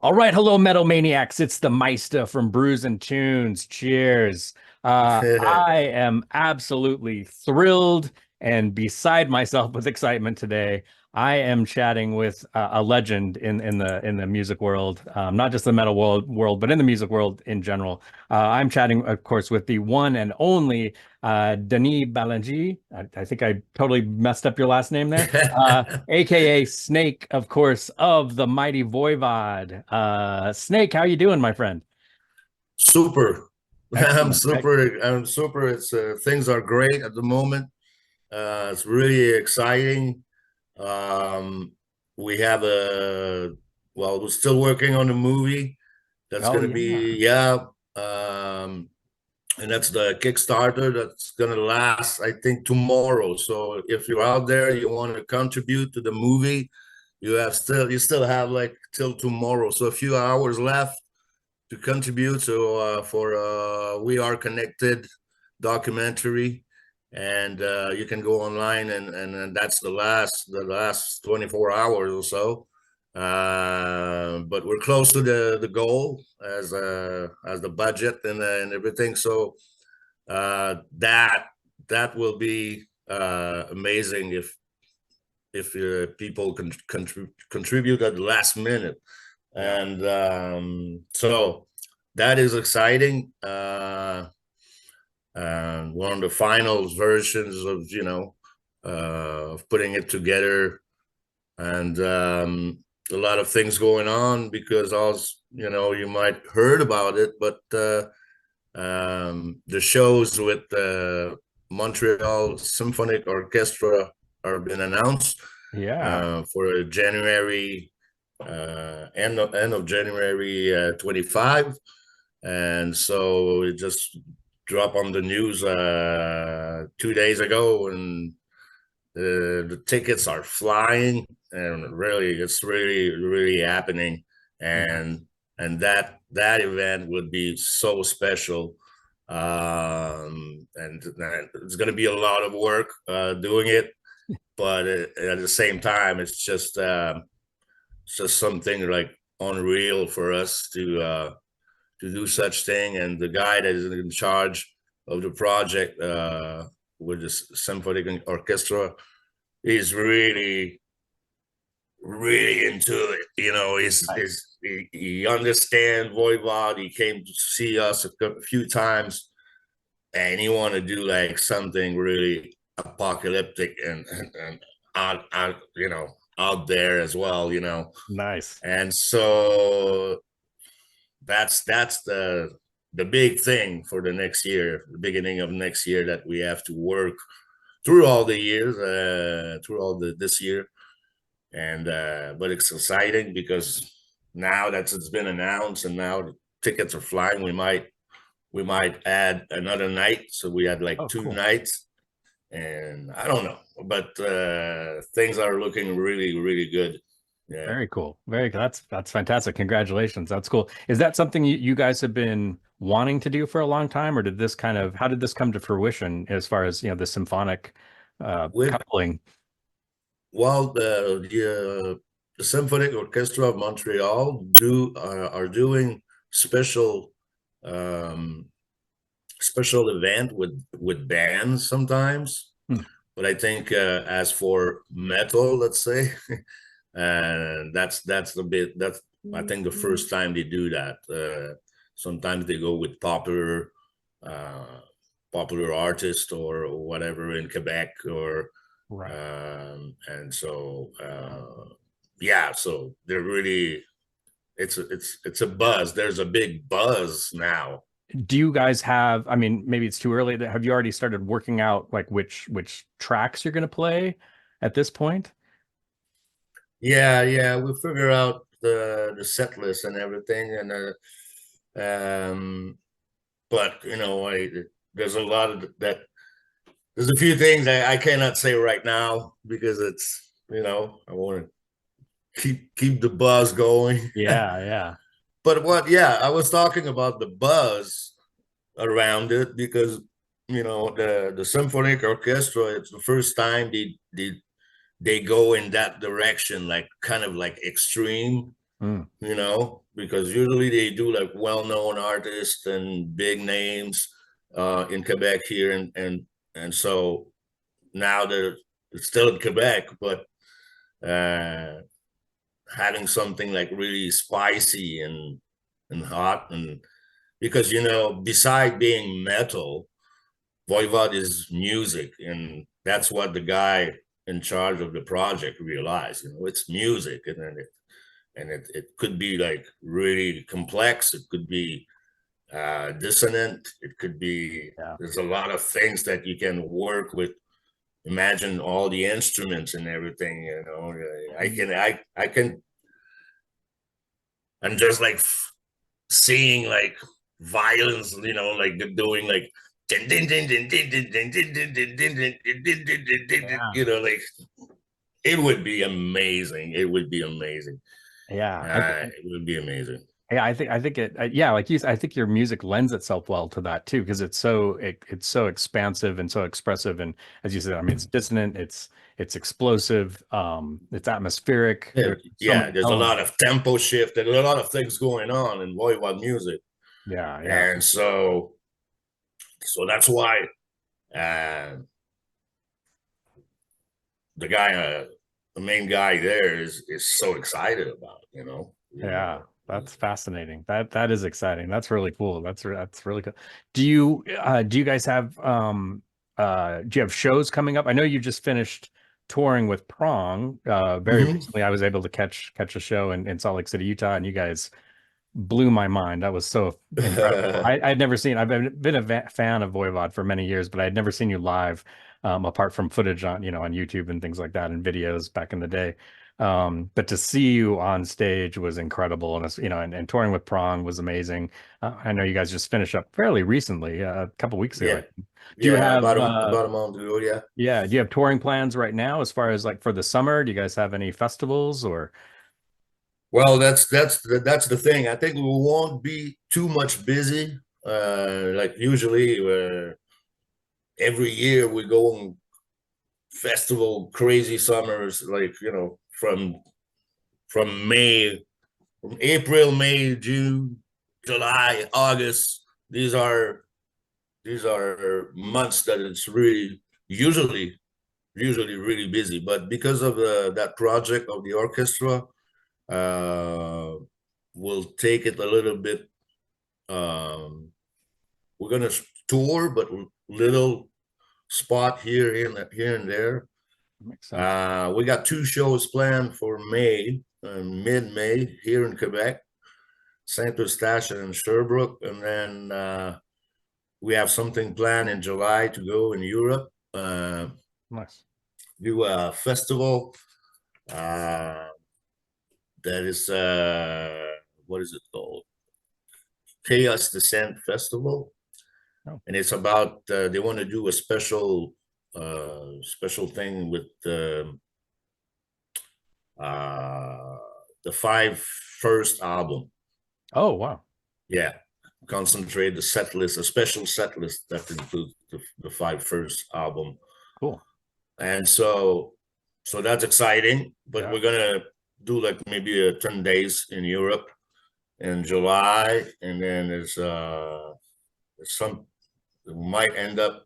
All right, hello, Metal Maniacs. It's the Meista from Brews and Tunes. Cheers. I am absolutely thrilled and beside myself with excitement today. I am chatting with a legend in the music world, not just the metal world, but in the music world in general. I'm chatting, of course, with the one and only Denis Bélanger. I think I totally messed up your last name there. AKA Snake, of course, of the mighty Voivod. Snake, how you doing, my friend? Super. I'm Excellent. super. I'm super. It's things are great at the moment. It's really exciting. Um, we have we're still working on the movie. That's Oh gonna yeah. be, yeah. And that's the Kickstarter. That's gonna last, I think, tomorrow. So if you're out there, you want to contribute to the movie, you still have like till tomorrow. So a few hours left to contribute. So for We Are Connected documentary, and you can go online and that's the last 24 hours or so. But we're close to the goal as the budget and everything. So that will be amazing if people can contribute at the last minute. Yeah. And so that is exciting. One of the final versions of of putting it together, and a lot of things going on because also you might heard about it, but the shows with the Montreal Symphonic Orchestra are been announced Yeah. for January, end of January 25. And so it just dropped on the news 2 days ago, and the tickets are flying, and really, it's really happening. Yeah. And that event would be so special. And it's going to be a lot of work doing it, but at the same time, it's just something like unreal for us to do such thing. And the guy that is in charge of the project with the symphonic orchestra is really into it. Nice. He understands Voivod. He came to see us a few times, and he want to do like something really apocalyptic and out there as well. Nice. And so that's the big thing for the next year, the beginning of next year, that we have to work through all the years, through all this year. And but it's exciting because now that it's been announced and now the tickets are flying, we might add another night, so we had like Oh, two cool. nights. And I don't know, but things are looking really good. Yeah. Very cool. Very cool. That's fantastic. Congratulations. That's cool. Is that something you guys have been wanting to do for a long time, or did this kind of how did this come to fruition as far as, the symphonic With coupling? Well, the Symphonic Orchestra of Montreal are doing special um, special event with bands sometimes. Hmm. But I think as for metal, let's say, that's the bit that's I think the first time they do that. Sometimes they go with uh, popular artists or whatever in Quebec, or Right. and so yeah, so they're really, it's a buzz. There's a big buzz now. Do you guys have, I mean, maybe it's too early, have you already started working out like which tracks you're going to play at this point? Yeah, we figure out the set list and everything, and but there's a lot of that. There's a few things I cannot say right now because it's I want to keep the buzz going. Yeah, yeah. But yeah, I was talking about the buzz around it because the symphonic orchestra, it's the first time they go in that direction, like kind of like extreme. Mm. you know, because usually they do like well-known artists and big names in Quebec here, and so now they're it's still in Quebec, but uh, having something like really spicy and hot, and because you know, beside being metal, Voivod is music, and that's what the guy in charge of the project realized. You know, it's music, and then it could be like really complex. It could be dissonant. It could be, Yeah. there's a lot of things that you can work with. Imagine all the instruments and everything, you know. I can, I'm just like seeing like violence, you know, like they're doing like Yeah. you know, like it would be amazing. It would be amazing. Yeah. It would be amazing. Yeah, I think it yeah, like you said, I think your music lends itself well to that too, because it's so expansive and so expressive, and as you said, I mean, it's dissonant, it's explosive, it's atmospheric. Yeah, There's so yeah, many there's a lot elements. of tempo shift. There's a lot of things going on in Voivod music, Yeah, yeah, and so that's why uh, the guy, the main guy there is so excited about it, you know. yeah. That's fascinating. That is exciting. That's really cool. That's really cool. Do you guys have do you have shows coming up? I know you just finished touring with Prong very Mm-hmm. recently. I was able to catch a show in Salt Lake City, Utah, and you guys blew my mind. That was so incredible. I'd never seen, I've been a fan of Voivod for many years, but I'd never seen you live, apart from footage on, on YouTube and things like that and videos back in the day. But to see you on stage was incredible. And, and touring with Prong was amazing. I know you guys just finished up fairly recently, a couple weeks ago. Yeah, Do you yeah, have, about a month ago, yeah. yeah, do you have touring plans right now as far as like for the summer? Do you guys have any festivals or? Well, that's the thing. I think we won't be too much busy. Like usually, every year we go on festival crazy summers, like you know, from May, from April, May, June, July, August. These are months that it's really usually really busy. But because of that project of the orchestra, uh, we'll take it a little bit. Um, we're gonna tour, but little spot here and there. Makes sense. We got 2 shows planned for May, mid-May here in Quebec, Saint Eustache and Sherbrooke, and then we have something planned in July to go in Europe. Nice. Do a festival uh, that is what is it called? Chaos Descent Festival, Oh, and it's about they want to do a special thing with uh, the 5 first album. oh, wow. Yeah, concentrate the set list, a special set list that includes the 5 first album, Cool. and so that's exciting. But Yeah. we're gonna do like maybe 10 days in Europe in July, and then there's some might end up.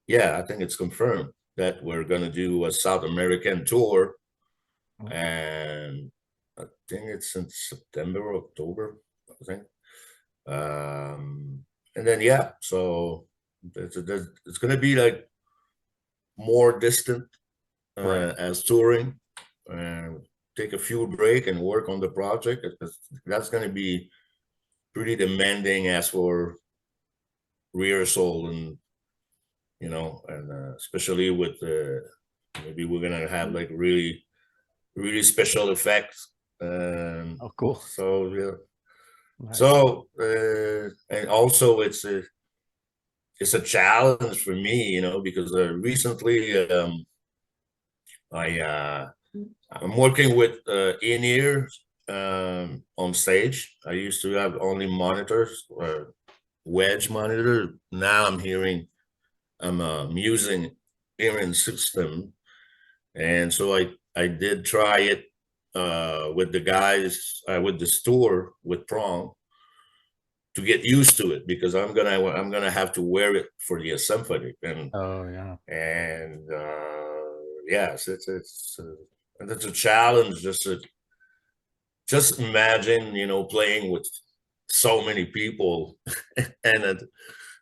Yeah, I think it's confirmed that we're gonna do a South American tour, Mm. and I think it's in September or October, I think. And then yeah, so it's gonna be like more distant Right. as touring, and take a few break and work on the project, because that's gonna be pretty demanding as for rehearsal, and especially with maybe we're gonna have like really special effects. Oh, cool. So yeah. Nice. So and also it's a challenge for me, because recently I'm working with in-ears on stage. I used to have only monitors, wedge monitor. Now I'm using hearing system, and so I did try it with the guys with the store with Prong to get used to it, because I'm gonna have to wear it for the symphony. And Oh yeah. and yes, and it's a challenge. Just imagine, playing with so many people, and the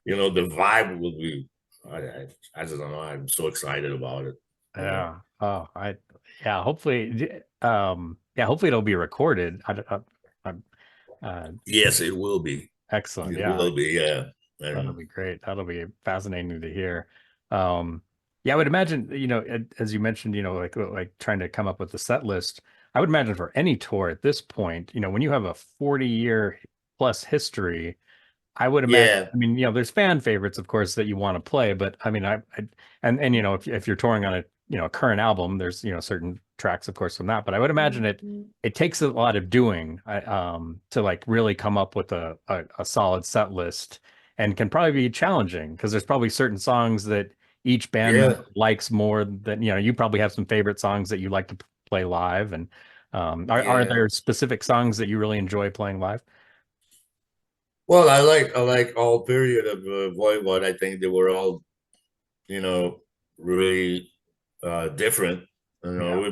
vibe will be. I don't know. I'm so excited about it. Yeah. Oh, yeah. Hopefully, yeah. Hopefully, it'll be recorded. Yes, it will be. Excellent. It Yeah. will be. Yeah. That'll be great. That'll be fascinating to hear. Yeah, I would imagine, as you mentioned, like trying to come up with the set list. I would imagine for any tour at this point, when you have a 40-year plus history, I would imagine, Yeah. I mean, there's fan favorites, of course, that you want to play, but I mean, and if you're touring on a current album, there's, certain tracks, of course, from that, but I would imagine it takes a lot of doing, to like really come up with a solid set list, and can probably be challenging because there's probably certain songs that each band Yeah. member likes more than, you probably have some favorite songs that you like to play live. And are there specific songs that you really enjoy playing live? Well, I like all period of Voivod. I think they were all, really different. Yeah. We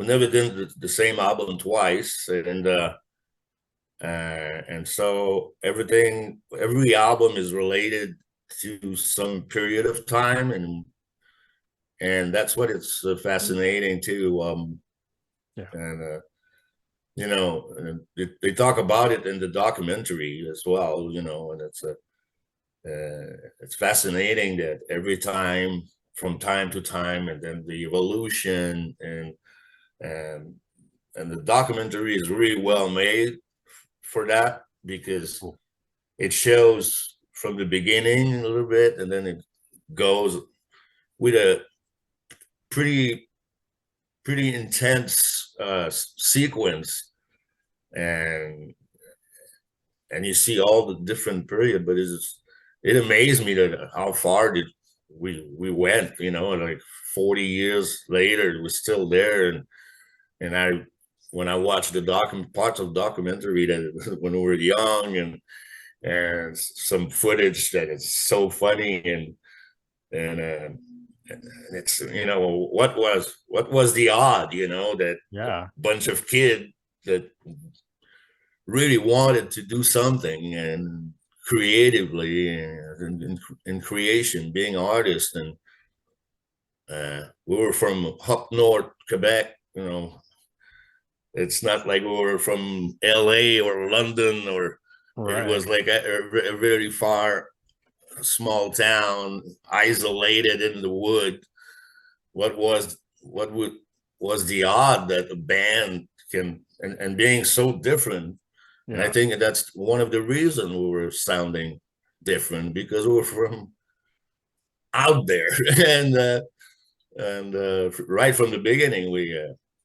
never did the same album twice, and so every album is related to some period of time, and that's what it's fascinating too. Yeah. And they talk about it in the documentary as well, and it's fascinating that every time, from time to time, and then the evolution, and the documentary is really well made for that, because Cool. it shows from the beginning a little bit, and then it goes with a pretty intense sequence, and you see all the different period. But it amazed me that how far did we went, like 40 years later, it was still there. And when I watched the parts of documentary that when we were young, and some footage that is so funny, and it's, what was the odd, that Yeah. bunch of kids that really wanted to do something, and creatively, and in creation, being artists. And we were from up north Quebec. It's not like we were from LA or London, or it was like a very far, small town, isolated in the wood. What was the odd that a band can, and being so different. Yeah. And I think that's one of the reasons we were sounding different, because we were from out there. and right from the beginning,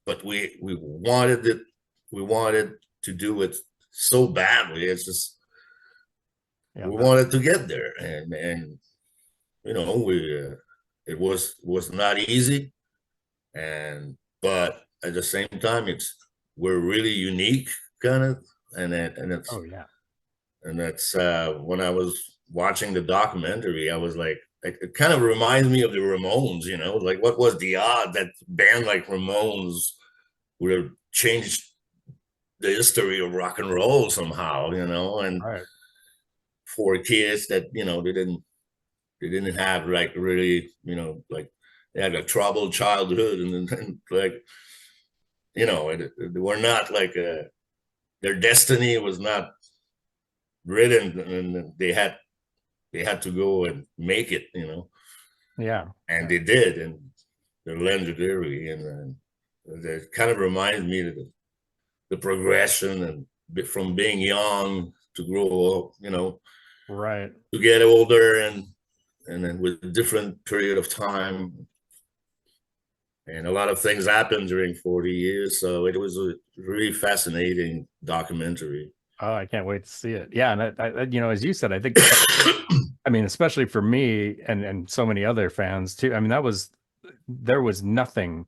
but we wanted it. We wanted to do it so badly. It's just, we wanted to get there, and it was not easy, but at the same time, we're really unique, kind of, and it's Oh yeah. and that's when I was watching the documentary, I was like, it kind of reminds me of the Ramones, like what was the odd that band like Ramones would have changed the history of rock and roll somehow, and for kids that, they didn't have, like, really, like, they had a troubled childhood, and like, they were not like their destiny was not written, and they had to go and make it, Yeah. And they did, and they're legendary, and it kind of reminds me of the progression, and from being young to grow up, to get older, and then with a different period of time, and a lot of things happened during 40 years. So it was a really fascinating documentary. Oh, I can't wait to see it. Yeah, and I as you said, I think, I mean, especially for me and so many other fans too. I mean, there was nothing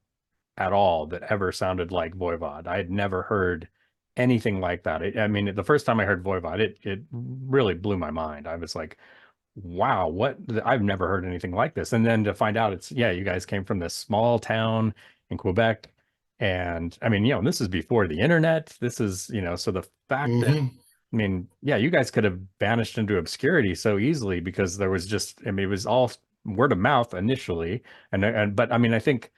at all that ever sounded like Voivod. I had never heard anything like that. I mean, the first time I heard Voivod, it really blew my mind. I was like, wow, what? I've never heard anything like this. And then to find out it's, yeah, you guys came from this small town in Quebec. And I mean, this is before the internet. This is, so the fact that, Hmm. I mean, yeah, you guys could have vanished into obscurity so easily because there was just, I mean, it was all word of mouth initially. But I mean, I think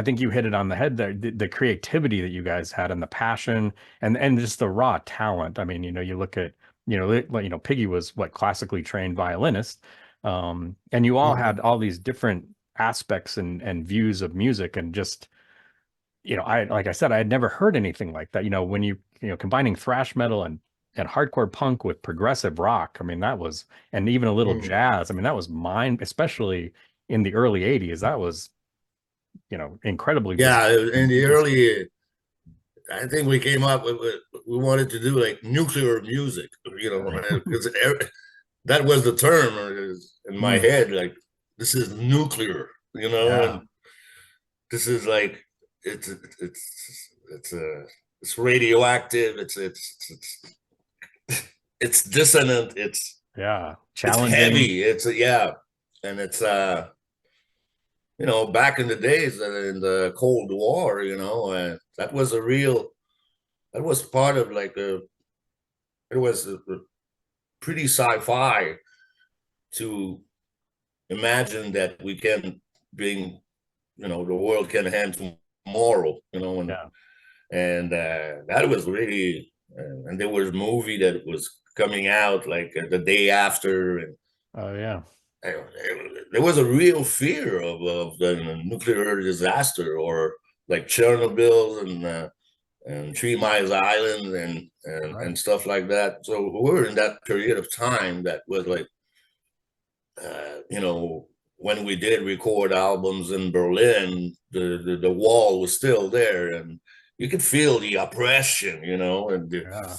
you hit it on the head there. The creativity that you guys had and the passion and just the raw talent. I mean, you look at, Piggy was what classically trained violinist. And you all had all these different aspects and views of music and just, like I said, I had never heard anything like that. When combining thrash metal and hardcore punk with progressive rock. I mean, that was, and even a little jazz. I mean, that was mine, especially in the early 80s. That was, incredibly bizarre. Yeah, in the early, I think we came up with we wanted to do like nuclear music, because that was the term in my Mm, head. Like, this is nuclear, yeah. and this is like it's it's radioactive. It's dissonant. Yeah. It's Challenging. heavy. Yeah, and it's back in the days in the Cold War, that was a real, that was part of like it was a pretty sci-fi to imagine that we can bring, the world can hand tomorrow, Yeah. and that was really, and there was a movie that was coming out like the day after, and Oh, yeah. there was a real fear of the nuclear disaster, or like Chernobyl and 3 Mile Island Right. and stuff like that. So we were in that period of time that was like, when we did record albums in Berlin, the wall was still there, and you could feel the oppression, and Yeah.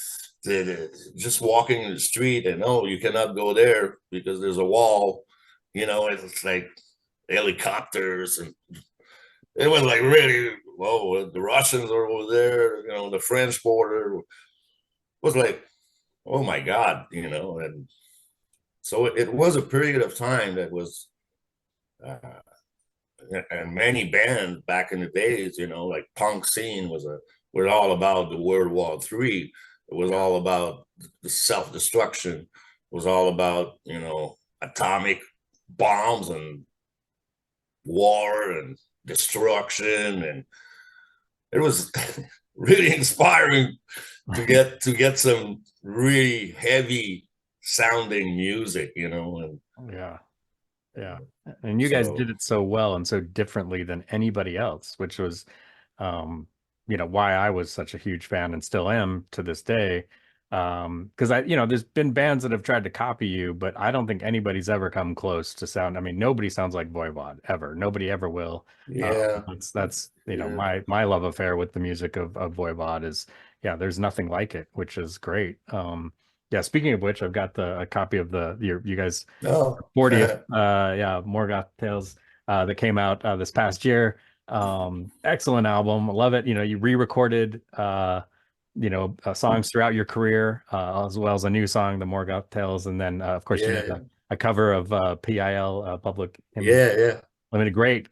just walking in the street, and oh, you cannot go there because there's a wall, it's like helicopters, and it was like really, whoa, the Russians are over there, the French border was like, oh my God, and so it was a period of time that was, uh, and many bands back in the days, like punk scene was all about the World War III. It was Yeah. all about the self-destruction. It was all about, atomic bombs and war and destruction. And it was really inspiring to get some really heavy sounding music, and Yeah. Yeah. And you guys did so it so well and so differently than anybody else, which was, why I was such a huge fan and still am to this day. Because there's been bands that have tried to copy you, but I don't think anybody's ever come close to sound. I mean, nobody sounds like Voivod ever. Nobody ever will. yeah, That's yeah. my love affair with the music of Voivod is, yeah, there's nothing like it, which is great. Yeah, speaking of which, I've got a copy of you guys No. 40th yeah, Morgöth Tales that came out this past year. Excellent album. I love it. You re-recorded songs throughout your career, as well as a new song, the Morgöth Tales, and then of course you Yeah, did yeah, a cover of PIL Public Hymn yeah, yeah. Limited. Great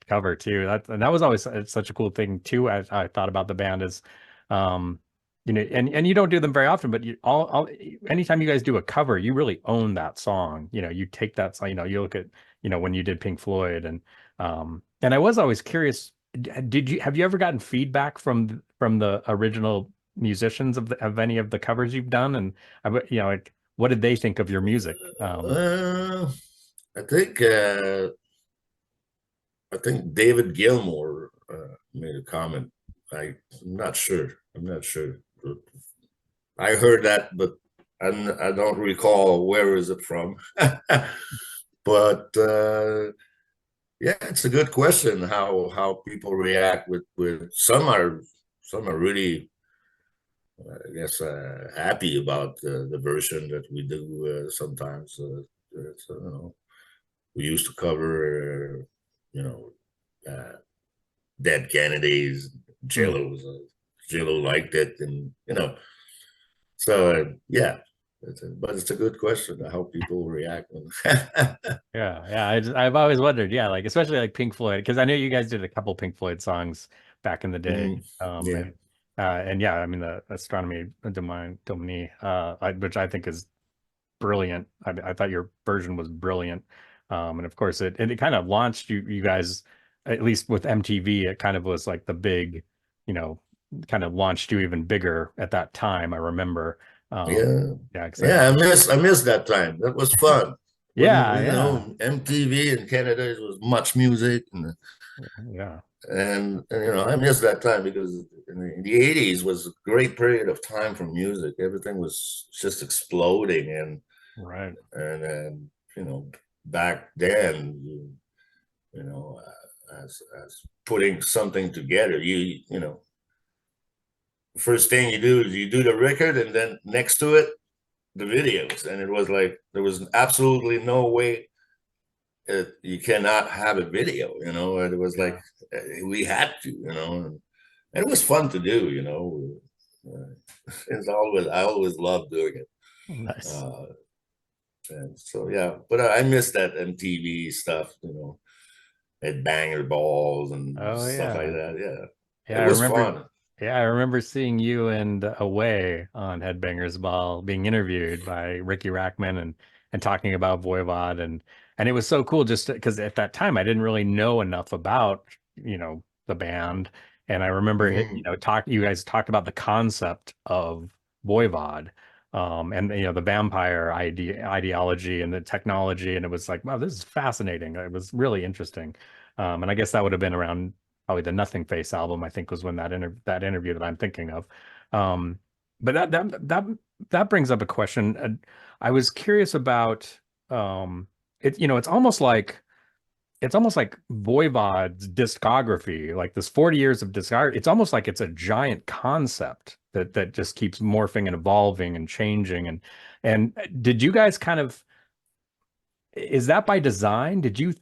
cover too. That was always such a cool thing too. I thought about the band is, um, and you don't do them very often, but anytime you guys do a cover, you really own that song. You take that song. You look at when you did Pink Floyd, and I was always curious. Have you ever gotten feedback from the original musicians of any of the covers you've done? And like, what did they think of your music? Uh, I think David Gilmour made a comment. I'm not sure. I'm not sure. I heard that, but I don't recall where is it from. But yeah, it's a good question. How people react with some are really, I guess, happy about the version that we do sometimes. We used to cover, you know, uh, Dead Kennedys, Mm. Jello liked it, and so yeah. But it's a good question how people react. Yeah, I've always wondered, yeah, like especially like Pink Floyd, because I know you guys did a couple Pink Floyd songs back in the day. Yeah, And yeah, I mean the Astronomy Domini, which I think is brilliant. I thought your version was brilliant. And of course it kind of launched you guys, at least with MTV, it kind of was like the big, you know, kind of launched you even bigger at that time, I remember. yeah, Yeah, because yeah. I miss that time. That was fun. When yeah. MTV in Canada, it was much music, Yeah. and I miss that time because in the 80s was a great period of time for music. Everything was just exploding, Right. and back then, as putting something together, first thing you do is you do the record, and then next to it, the videos. And it was like there was absolutely no way you cannot have a video, and it was like we had to, and it was fun to do, I always loved doing it. Nice. And so yeah, but I miss that MTV stuff, at banger balls and Oh stuff like yeah. that. Yeah, Yeah, it I was remember. fun. Yeah, I remember seeing you and Away on Headbangers Ball being interviewed by Ricky Rackman and talking about Voivod, and it was so cool just because at that time I didn't really know enough about, the band. And I remember Mhm. you guys talked about the concept of Voivod, and the vampire ideology and the technology, and it was like, wow, this is fascinating. It was really interesting. And I guess that would have been around probably the Nothing Face album, I think, was when that interview that I'm thinking of. Um, but that brings up a question. I was curious about it. It's almost like Voivod's discography, like this 40 years of discography. It's almost like it's a giant concept that just keeps morphing and evolving and changing. And did you guys kind of, is that by design? Did you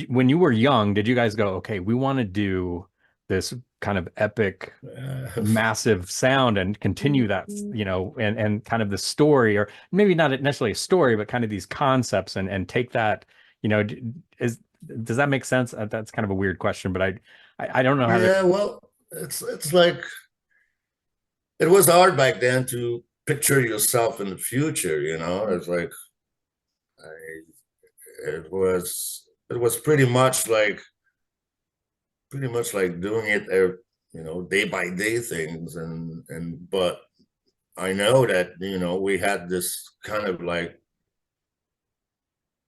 when you were young, did you guys go, okay, we want to do this kind of epic, Uh, massive sound and continue that, and kind of the story, or maybe not necessarily a story, but kind of these concepts and take that, is does that make sense? That's kind of a weird question, but I don't know how to. yeah, well, it's like it was hard back then to picture yourself in the future. It's like it was pretty much like doing it, day by day things, and but I know that we had this kind of like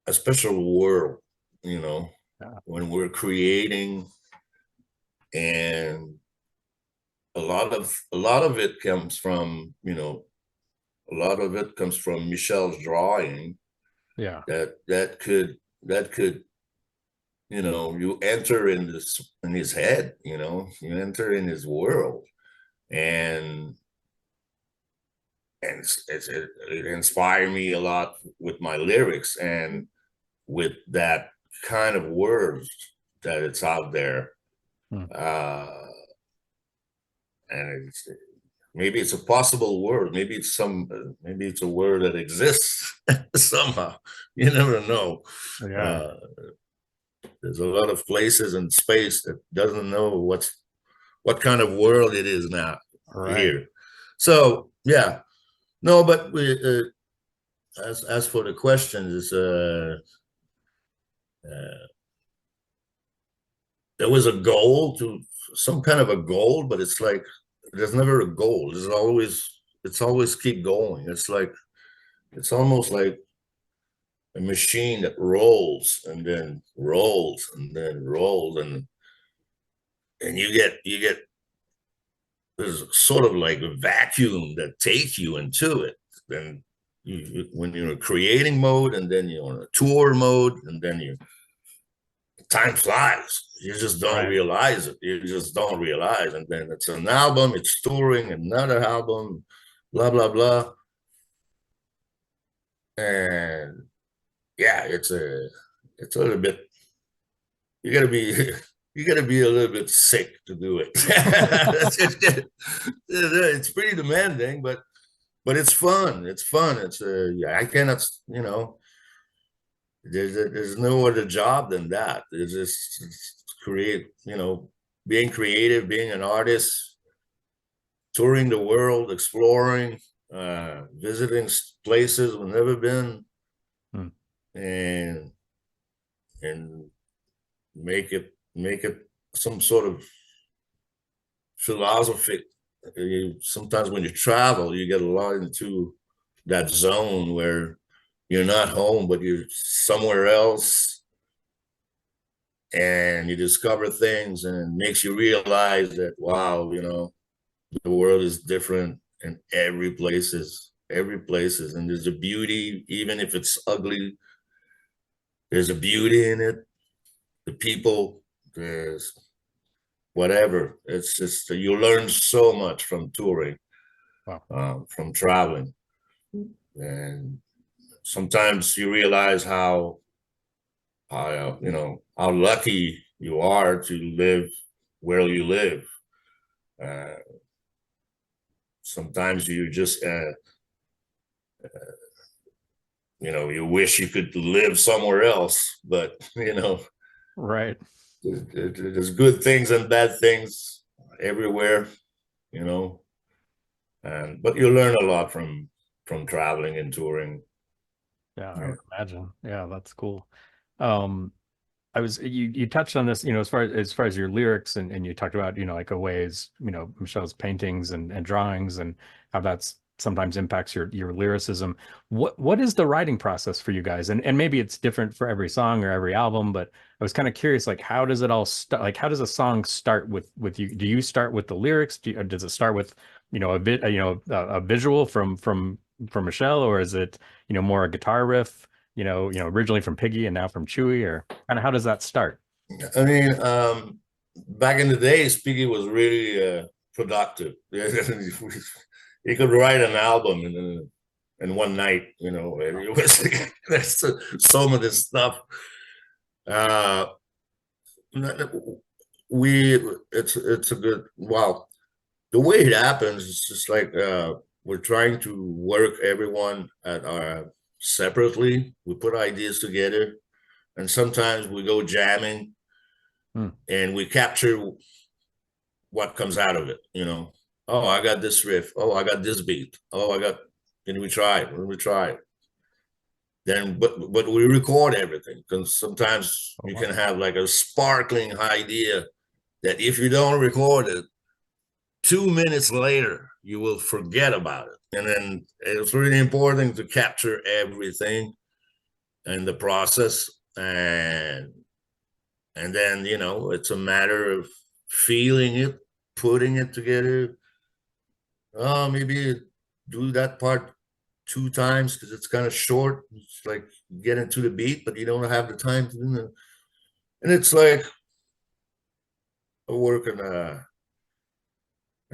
a special world, you know, Yeah. when we're creating, and a lot of it comes from Michel's drawing. Yeah. That could you enter in his head, you enter in his world, and it inspired me a lot with my lyrics and with that kind of words that it's out there. Hmm. And maybe it's a possible word. Maybe it's a word that exists somehow. You never know. Yeah. Uh, there's a lot of places in space that doesn't know what kind of world it is now All right. here. So yeah, no, but as for the question, is there was a goal to some kind of a goal, but it's like there's never a goal. It's always keep going. It's almost like a machine that rolls and then rolls and then rolls, and you get there's sort of like a vacuum that takes you into it. Then when you're in creating mode, and then you're on a tour mode, and then time flies. You just don't Right. realize it. You just don't realize. And then it's an album, it's touring, another album, blah, blah, blah. And yeah, it's a little bit, you gotta be you got to be a little bit sick to do it. It's pretty demanding, but it's fun. It's fun. It's yeah, I cannot, you know, there's no other job than that. It's just create, you know, being creative, being an artist, touring the world, exploring, visiting places we've never been, and make it some sort of philosophy. Sometimes when you travel, you get a lot into that zone where you're not home, but you're somewhere else, and you discover things, and it makes you realize that, wow, you know, the world is different, and every place is, and there's a beauty, even if it's ugly, there's a beauty in it. The people, there's whatever. It's just, you learn so much from touring, from traveling. And sometimes you realize how you know, how lucky you are to live where you live. Sometimes you just you know, you wish you could live somewhere else, but you know, right, there's good things and bad things everywhere, you know. And but you learn a lot from traveling and touring. Yeah, I would imagine. Yeah, that's cool. I was you touched on this, you know, as far as your lyrics, and you talked about, you know, like a ways, you know, Michel's paintings and drawings, and how that's sometimes impacts your lyricism. What is the writing process for you guys? And maybe it's different for every song or every album, but I was kind of curious, like, how does it all start? Like, how does a song start with you? Do you start with the lyrics? Or does it start with, you know, a visual from Michel, or is it, you know, more a guitar riff? Originally from Piggy and now from Chewy, or kind of how does that start? I mean, back in the days, Piggy was really productive. He could write an album in one night, you know. It was there's some of this stuff. It's a good, well, the way it happens is just like we're trying to work everyone at our separately. We put ideas together, and sometimes we go jamming, and we capture what comes out of it, you know. Oh, I got this riff. Oh, I got this beat. Oh, I got, and we try it. Then, but we record everything, because sometimes you can have like a sparkling idea that if you don't record it, 2 minutes later, you will forget about it. And then it's really important to capture everything in the process. And then, you know, it's a matter of feeling it, putting it together. Oh, maybe do that part 2 times because it's kind of short. It's like get into the beat, but you don't have the time to do it. And it's like a work in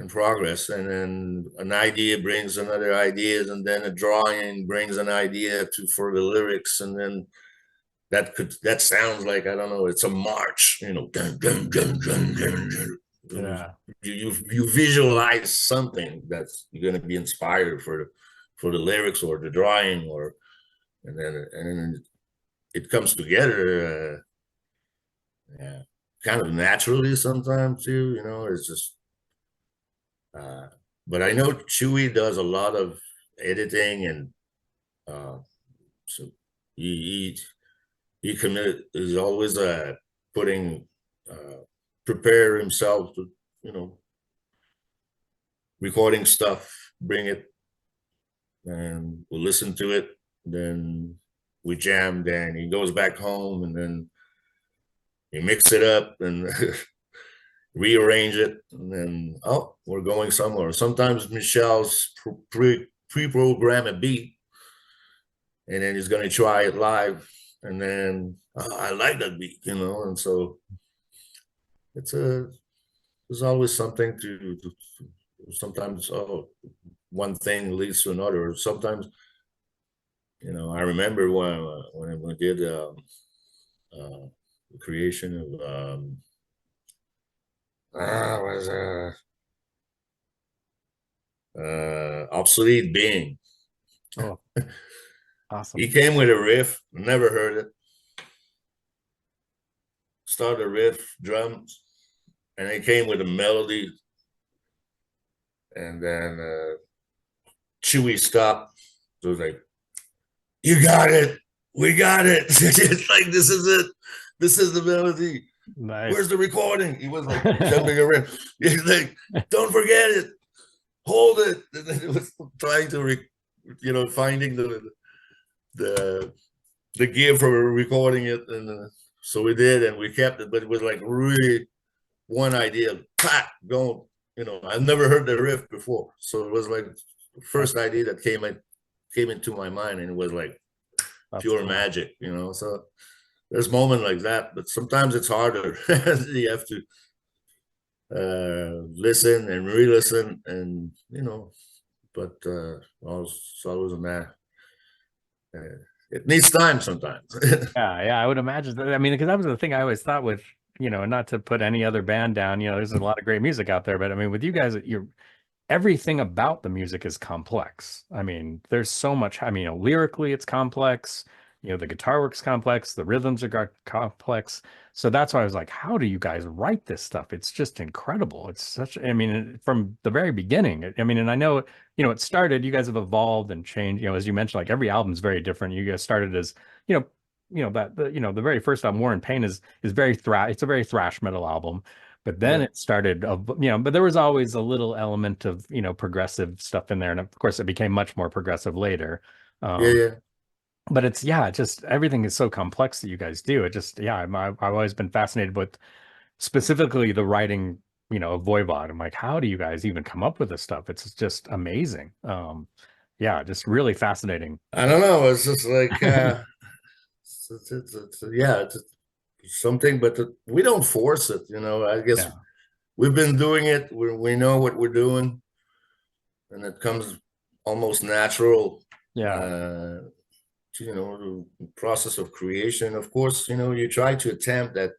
progress, and then an idea brings another ideas, and then a drawing brings an idea for the lyrics, and then that sounds like, I don't know, it's a march, you know. Dun, dun, dun, dun, dun, dun. Yeah. You visualize something that's going to be inspired for the lyrics or the drawing, or and then it comes together, yeah, kind of naturally sometimes too, you know. It's just but I know Chewy does a lot of editing, and so he committed, is always putting prepare himself to, you know, recording stuff, bring it, and we'll listen to it, then we jam, then he goes back home, and then he mix it up and rearrange it, and then, oh, we're going somewhere. Sometimes Michel's pre-program a beat, and then he's going to try it live, and then, oh, I like that beat, you know. And so there's always something to sometimes, oh, one thing leads to another. Sometimes, you know, I remember when we did the creation of Was Obsolete Being. Oh, awesome. He came with a riff, never heard it. Started a riff, drums, and he came with a melody. And then Chewy stopped. So it was like, you got it. We got it. It's like, this is it. This is the melody. Nice. Where's the recording? He was like jumping around. He's like, don't forget it. Hold it. And then he was trying to, finding the gear for recording it. And so we did, and we kept it. But it was like really one idea. Pat, going. I've never heard the riff before. So it was like the first idea that came into my mind, and it was like pure magic, So there's moments like that, but sometimes it's harder. You have to listen and re-listen, and but it's always a matter. It needs time sometimes. Yeah, I would imagine that. I mean, because that was the thing I always thought with, not to put any other band down, there's a lot of great music out there, but I mean, with you guys, everything about the music is complex. I mean, there's so much. I mean, lyrically, it's complex. The guitar work's complex. The rhythms are complex. So that's why I was like, how do you guys write this stuff? It's just incredible. It's such, I mean, from the very beginning. I mean, and I know, it started, you guys have evolved and changed, as you mentioned, like every album's very different. You guys started as, the very first album, War and Pain is very it's a very thrash metal album. But then it started, but there was always a little element of, progressive stuff in there. And of course, it became much more progressive later. Yeah. But it's, just everything is so complex that you guys do. It just, I've always been fascinated with specifically the writing, of Voivod. I'm like, how do you guys even come up with this stuff? It's just amazing. Just really fascinating. I don't know. It's just like, it's something, but we don't force it. I guess we've been doing it. We know what we're doing, and it comes almost natural. The process of creation. Of course, you try to attempt that.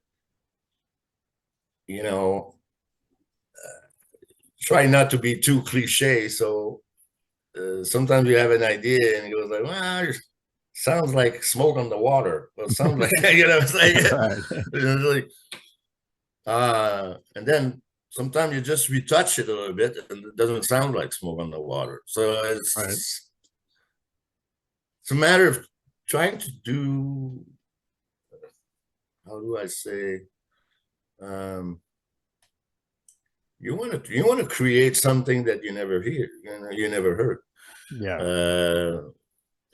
Try not to be too cliche. So sometimes you have an idea, and it goes like, well, sounds like smoke on the water. Well, it sounds like it's like, it's like and then sometimes you just retouch it a little bit, and it doesn't sound like smoke on the water. So it's a matter of trying to do, how do I say, you want to create something that you never hear, you never heard.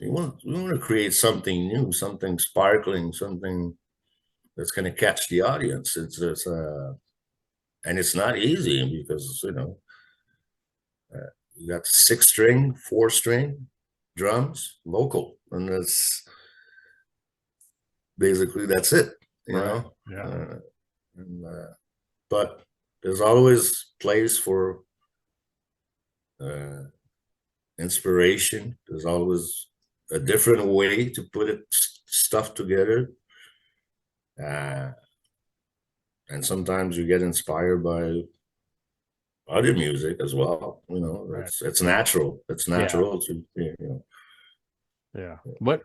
You want to create something new, something sparkling, something that's going to catch the audience. And it's not easy because you got 6-string, 4-string drums, vocal, and that's basically that's it. But there's always place for inspiration. There's always a different way to put stuff together. And sometimes you get inspired by other music as well. It's natural. It's natural to.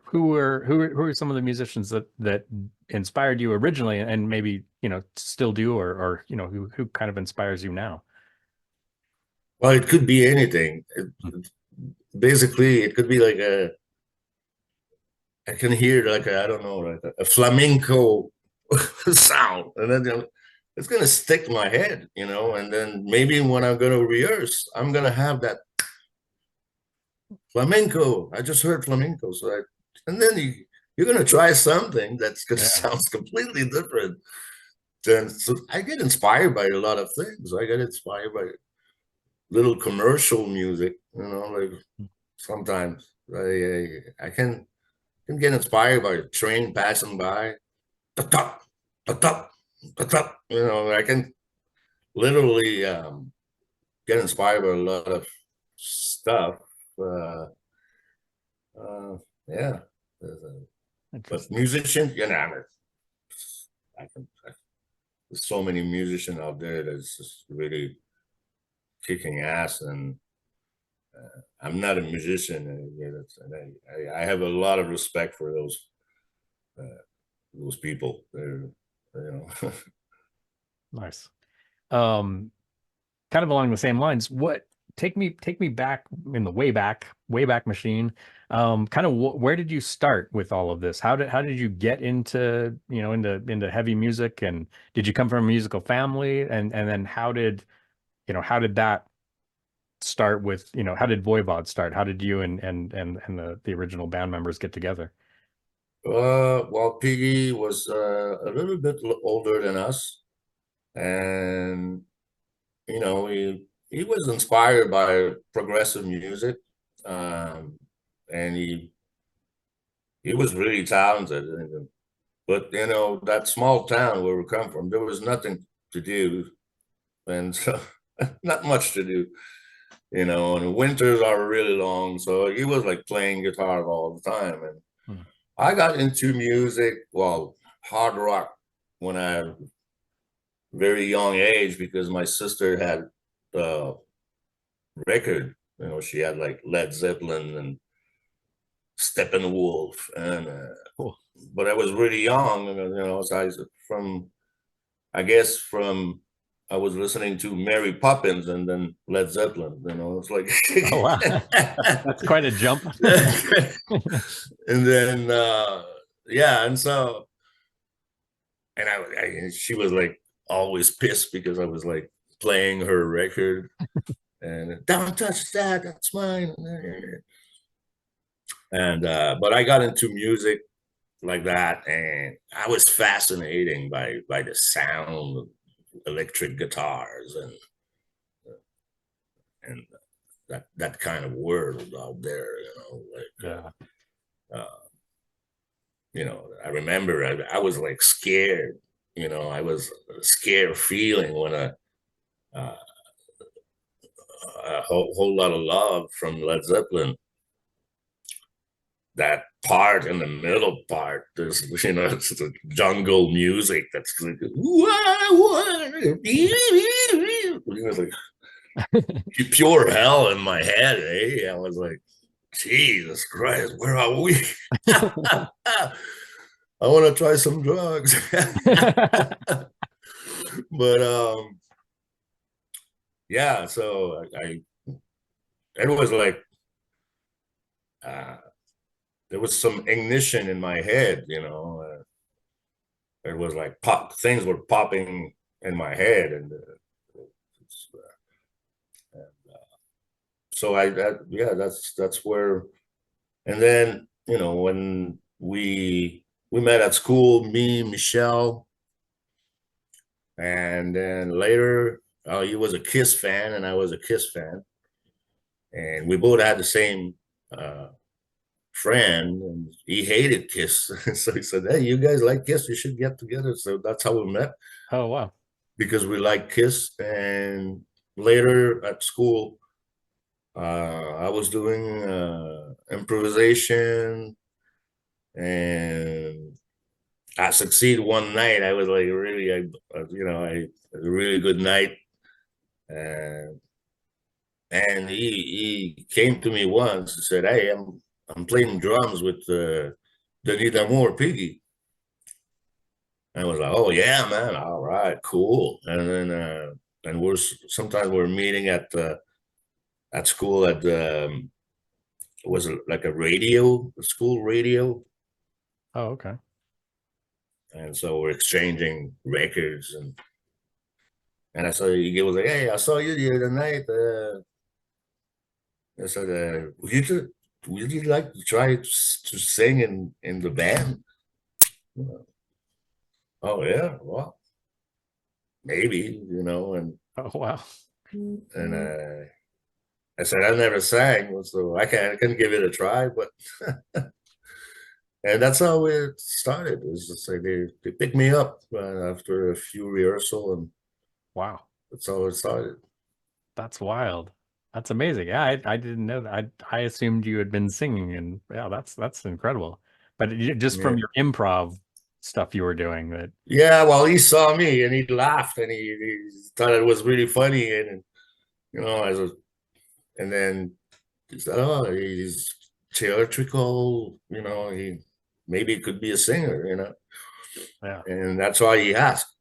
Who are some of the musicians that inspired you originally, and maybe still do, or who kind of inspires you now? Well, it could be anything. Basically, it could be like I can hear like I don't know, like a flamenco sound, and then it's gonna stick to my head, and then maybe when I'm gonna rehearse, I'm gonna have that flamenco. I just heard flamenco, and then you're gonna try something that's gonna sound completely different. Then so I get inspired by a lot of things. I get inspired by little commercial music, like sometimes I can get inspired by a train passing by. I can literally get inspired by a lot of stuff. But musician, there's there's so many musicians out there that's just really kicking ass, and I'm not a musician. I have a lot of respect for those people. They're, you know. Nice. Kind of along the same lines, what take me back in the way back machine. Kind of where did you start with all of this? How did you get into, you know, into heavy music, and did you come from a musical family, and then how did that start with, you know, how did Voivod start? How did you and the original band members get together? Well, Piggy was a little bit older than us, and you know, he was inspired by progressive music, and he was really talented. But you know, that small town where we come from, there was nothing to do, and so not much to do. You know, and the winters are really long, so he was like playing guitar all the time. And I got into music, well, hard rock, when I very young age, because my sister had a record. You know, she had like Led Zeppelin and Steppenwolf, and Cool. but I was really young, and you know, so I guess from I was listening to Mary Poppins and then Led Zeppelin. You know, it's like, Oh wow, that's quite a jump. And then yeah, and so, and she was like always pissed because I was like playing her record, and don't touch that, that's mine. And but I got into music like that, and I was fascinated by the sound of electric guitars and that kind of world out there, you know, like you know, I remember I was like scared, you know, I was scared feeling when a whole lot of love from Led Zeppelin. That part in the middle part, there's, you know, it's the jungle music that's like, it was like pure hell in my head. Eh? I was like, Jesus Christ, where are we? I want to try some drugs. But yeah, so it was like there was some ignition in my head, you know. It was like things were popping in my head, and so yeah, that's where. And then, you know, when we met at school, me, Michelle, and then later, he was a Kiss fan and I was a Kiss fan, and we both had the same friend, and he hated Kiss. So he said, hey, you guys like Kiss, you should get together. So that's how we met. Oh wow. Because we like Kiss. And later at school, I was doing improvisation, and I succeeded one night. I was like really, you know, a really good night. And he came to me once and said, hey, I'm playing drums with Denis Piggy. I was like, oh yeah, man, all right, cool. And then and sometimes we're meeting at school at it was like a school radio. Oh, okay. And so we're exchanging records, and I saw he was like, hey, I saw you the other night. I said, would you like to try to sing in the band? Oh yeah, well, maybe, you know. And Oh wow. and I said I never sang, so I can give it a try, but and that's how it started. It was just like they picked me up after a few rehearsal, and Wow. that's how it started. That's wild. That's amazing. Yeah, I didn't know that. I assumed you had been singing, and yeah, that's incredible. But just from Yeah. your improv stuff you were doing that. Yeah, well, he saw me and he laughed and he thought it was really funny, and you know, and then he said, "Oh, he's theatrical, you know, he maybe could be a singer, you know," Yeah. and that's why he asked.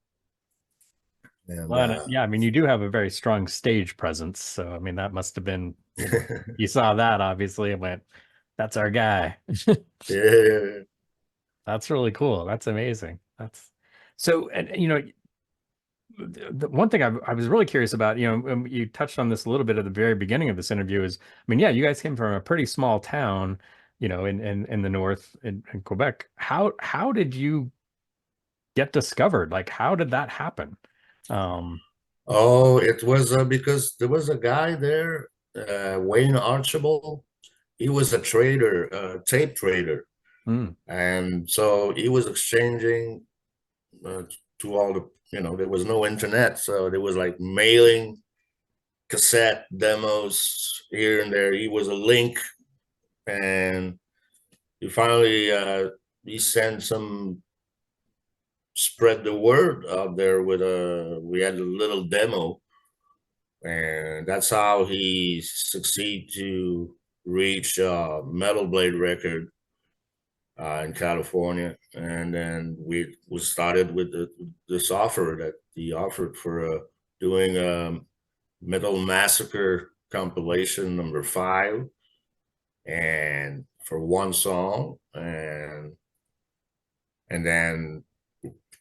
And Well, and, yeah, I mean, you do have a very strong stage presence. So, I mean, that must have been, you know, you saw that obviously and went, that's our guy. yeah, That's really cool. That's amazing. That's so, and you know, the one thing I was really curious about, you know, you touched on this a little bit at the very beginning of this interview is, I mean, yeah, you guys came from a pretty small town, you know, in the north in Quebec. How did you get discovered? Like, how did that happen? Um, oh, it was because there was a guy there, Wayne Archibald. He was a trader, tape trader, mm, and so he was exchanging to all the, you know, there was no internet, so there was like mailing cassette demos here and there. He was a link, and he finally he sent some, spread the word out there with a, we had a little demo, and that's how he succeeded to reach Metal Blade record in California. And then we started with this offer that he offered for doing Metal Massacre compilation #5, and for one song, and then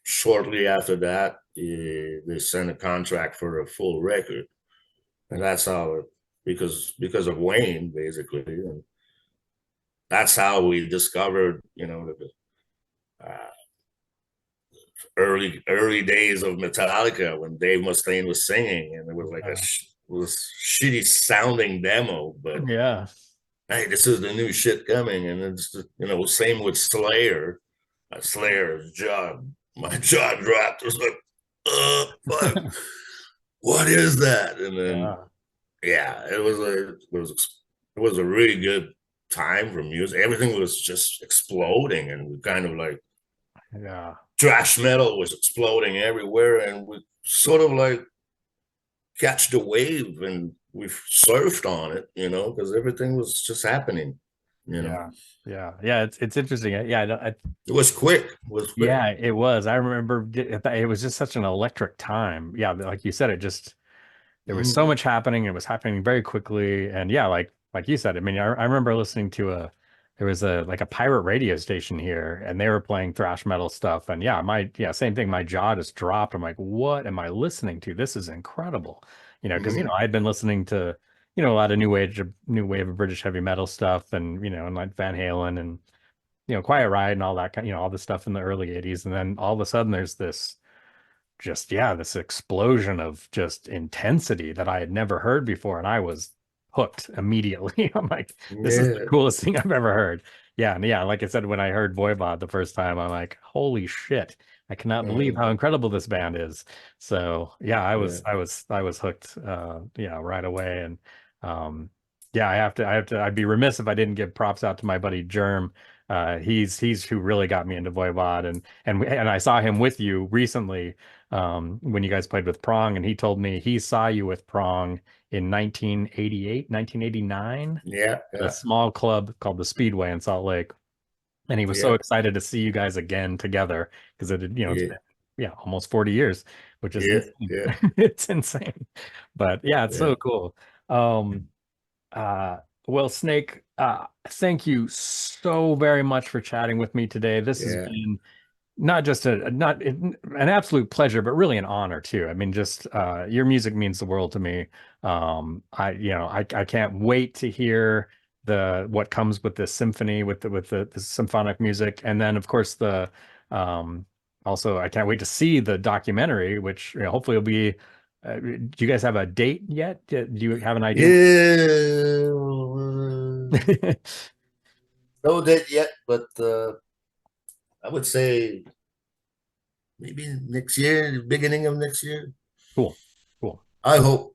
shortly after that, they sent a contract for a full record, and that's how it, because of Wayne, basically, and that's how we discovered, you know, uh, early days of Metallica when Dave Mustaine was singing, and it was like a was shitty sounding demo, but yeah. hey, this is the new shit coming, and it's, you know, same with Slayer. Slayer's jaw, my jaw dropped. It was like, fuck, what is that? And then Yeah. yeah, it was a really good time for music. Everything was just exploding, and we kind of like, Yeah. thrash metal was exploding everywhere, and we sort of like catch the wave, and we surfed on it, you know, because everything was just happening, you know. Yeah. Yeah. Yeah. It's interesting. Yeah. It was quick. It was quick. Yeah, it was. I remember it was just such an electric time. Yeah, like you said, it just there was so Mm. much happening. It was happening very quickly. And yeah, like you said, I mean, I remember listening to there was a like a pirate radio station here and they were playing thrash metal stuff. And yeah, same thing. My jaw just dropped. I'm like, what am I listening to? This is incredible. You know, because you know, Mm. I'd been listening to, you know, a lot of new wave of British heavy metal stuff and, you know, and like Van Halen and you know, Quiet Riot and all that kind, you know, all the stuff in the early 80s. And then all of a sudden there's this just, yeah, this explosion of just intensity that I had never heard before. And I was hooked immediately. I'm like, this is the Yeah, coolest thing I've ever heard. Yeah. And yeah, like I said, when I heard Voivod the first time, I'm like, holy shit. I cannot believe mm, how incredible this band is. So yeah, yeah, I was hooked yeah, right away. And yeah, I'd be remiss if I didn't give props out to my buddy Germ. He's who really got me into Voivod and I saw him with you recently when you guys played with Prong, and he told me he saw you with Prong in 1988, 1989, yeah, at a yeah, small club called the Speedway in Salt Lake. And he was so yeah, excited to see you guys again together because it had, you know, it's yeah, been, yeah, almost 40 years, which is yeah, insane. yeah, It's insane. But yeah, it's yeah, so cool. Um, uh, well, Snake, thank you so very much for chatting with me today. This has yeah, been not just not an absolute pleasure, but really an honor too. I mean, just your music means the world to me. I can't wait to hear the what comes with the symphony with the symphonic music, and then of course the also I can't wait to see the documentary, which you know, hopefully will be. Do you guys have a date yet? Do you have an idea? yeah. No date yet, but I would say maybe next year, beginning of next year. Cool, cool. I hope.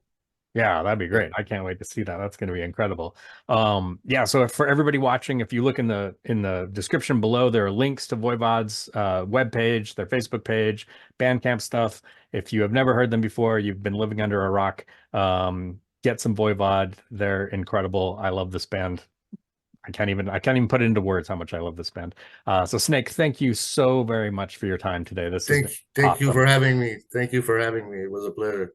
Yeah, that'd be Yeah. great. I can't wait to see that. That's going to be incredible. Yeah, so for everybody watching, if you look in the description below, there are links to Voivod's webpage, their Facebook page, Bandcamp stuff. If you have never heard them before, you've been living under a rock, get some Voivod. They're incredible. I love this band. I can't even put it into words how much I love this band. So Snake, thank you so very much for your time today. This has been Thank you awesome. for having me. Thank you for having me. It was a pleasure.